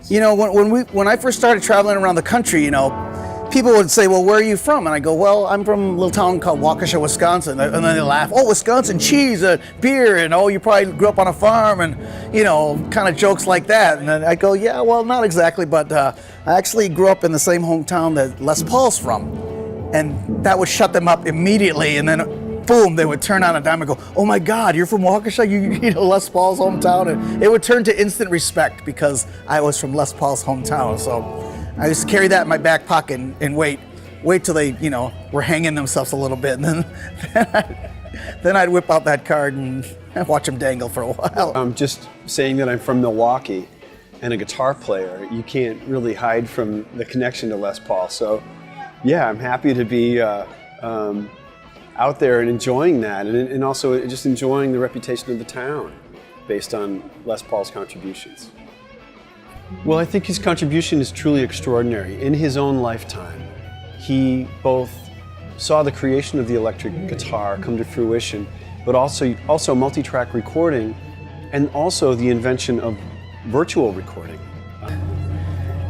You know, when I first started traveling around the country, you know, people would say, well, where are you from? And I go, well, I'm from a little town called Waukesha, Wisconsin. And then they laugh, oh, Wisconsin, cheese, beer, and oh, you probably grew up on a farm, and, you know, kind of jokes like that. And then I go, yeah, well, not exactly, but I actually grew up in the same hometown that Les Paul's from. And that would shut them up immediately, and then boom, they would turn on a dime and go, oh my God, you're from Waukesha? You know Les Paul's hometown? And it would turn to instant respect because I was from Les Paul's hometown. So I used to carry that in my back pocket and wait till they, you know, were hanging themselves a little bit. And then I'd whip out that card and watch them dangle for a while. Just saying that I'm from Milwaukee and a guitar player, you can't really hide from the connection to Les Paul. So yeah, I'm happy to be out there and enjoying that, and also just enjoying the reputation of the town based on Les Paul's contributions. Well, I think his contribution is truly extraordinary. In his own lifetime, he both saw the creation of the electric guitar come to fruition, but also multi-track recording, and also the invention of virtual recording.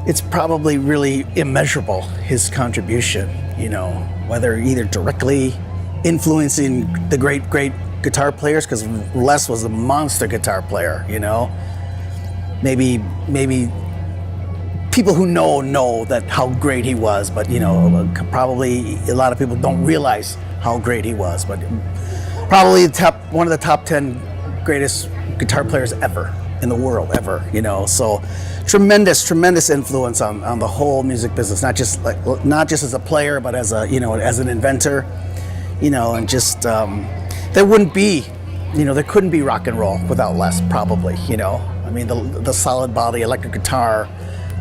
It's probably really immeasurable, his contribution, you know, whether either directly influencing the great guitar players, because Les was a monster guitar player, you know. Maybe people who know that how great he was, but you know, probably a lot of people don't realize how great he was. But probably one of the top 10 greatest guitar players ever in the world, ever, you know. So tremendous influence on the whole music business, not just as a player, but as a, you know, as an inventor. You know, and just there wouldn't be, you know, there couldn't be rock and roll without Les, probably. You know, I mean, the solid body electric guitar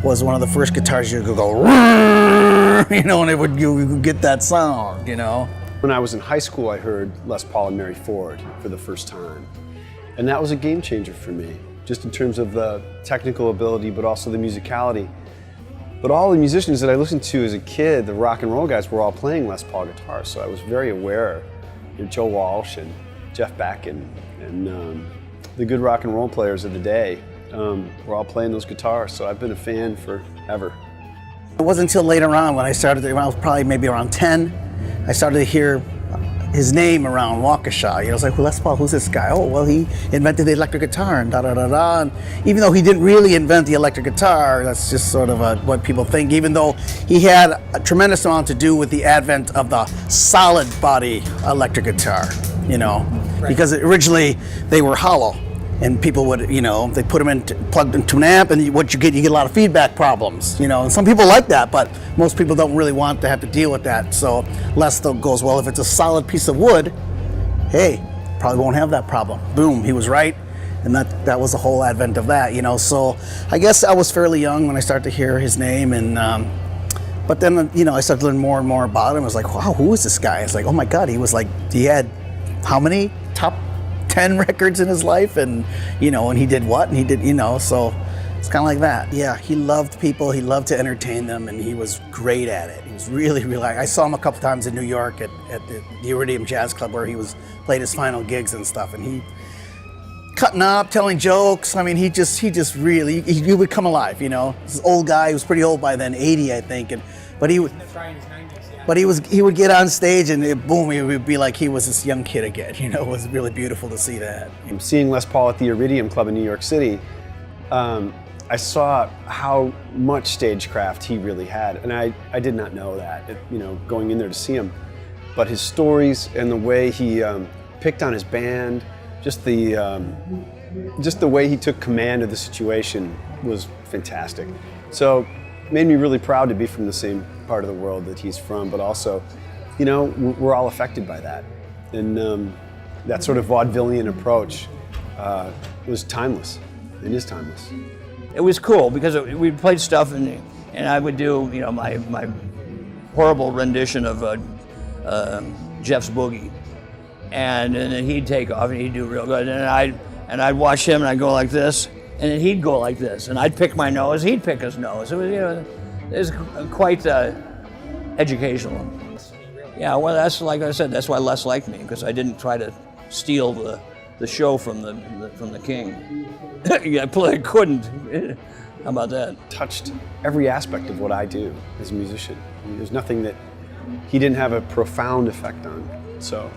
was one of the first guitars you could go, you know, and you would get that sound. You know, when I was in high school, I heard Les Paul and Mary Ford for the first time, and that was a game changer for me, just in terms of the technical ability, but also the musicality. But all the musicians that I listened to as a kid, the rock and roll guys, were all playing Les Paul guitars, so I was very aware. You know, Joe Walsh and Jeff Beck and the good rock and roll players of the day were all playing those guitars, so I've been a fan forever. It wasn't until later on when I was probably maybe around 10, I started to hear his name around Waukesha. You know, it's like, well, Les Paul, who's this guy? Oh, well, he invented the electric guitar and da-da-da-da. And even though he didn't really invent the electric guitar, that's just sort of what people think, even though he had a tremendous amount to do with the advent of the solid body electric guitar, you know, right. Because originally they were hollow. And people would, you know, they put them plugged into an amp, and what you get a lot of feedback problems, you know. And some people like that, but most people don't really want to have to deal with that. So Les though goes, well, if it's a solid piece of wood, hey, probably won't have that problem. Boom, he was right, and that was the whole advent of that, you know. So I guess I was fairly young when I started to hear his name, and but then, you know, I started to learn more and more about him. I was like, wow, who is this guy? It's like, oh my God, he had how many top 10 records in his life, and you know, and he did what, and he did, you know, so it's kind of like that. Yeah, he loved people, he loved to entertain them, and he was great at it. He was really, I saw him a couple times in New York at the Iridium Jazz Club, where he played his final gigs and stuff, and he cutting up, telling jokes. I mean, he really, he would come alive, you know. This old guy, he was pretty old by then, 80 I think, but he would get on stage and boom, it would be like he was this young kid again. You know, it was really beautiful to see that. Seeing Les Paul at the Iridium Club in New York City, I saw how much stagecraft he really had, and I did not know that, you know, going in there to see him. But his stories and the way he picked on his band, just the way he took command of the situation was fantastic. So it made me really proud to be from the same part of the world that he's from, but also, you know, we're all affected by that. And that sort of vaudevillian approach was timeless. It is timeless. It was cool because we played stuff, and I would do, you know, my horrible rendition of Jeff's Boogie, and then he'd take off and he'd do real good, and I'd watch him and I'd go like this, and then he'd go like this, and I'd pick my nose, he'd pick his nose. It was, you know, it was quite educational. Yeah, well, that's like I said. That's why Les liked me, because I didn't try to steal the show from the king. Yeah, I couldn't. How about that? Touched every aspect of what I do as a musician. I mean, there's nothing that he didn't have a profound effect on. So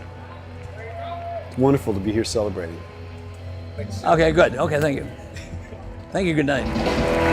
it's wonderful to be here celebrating. Okay, good. Okay, thank you. Thank you. Good night.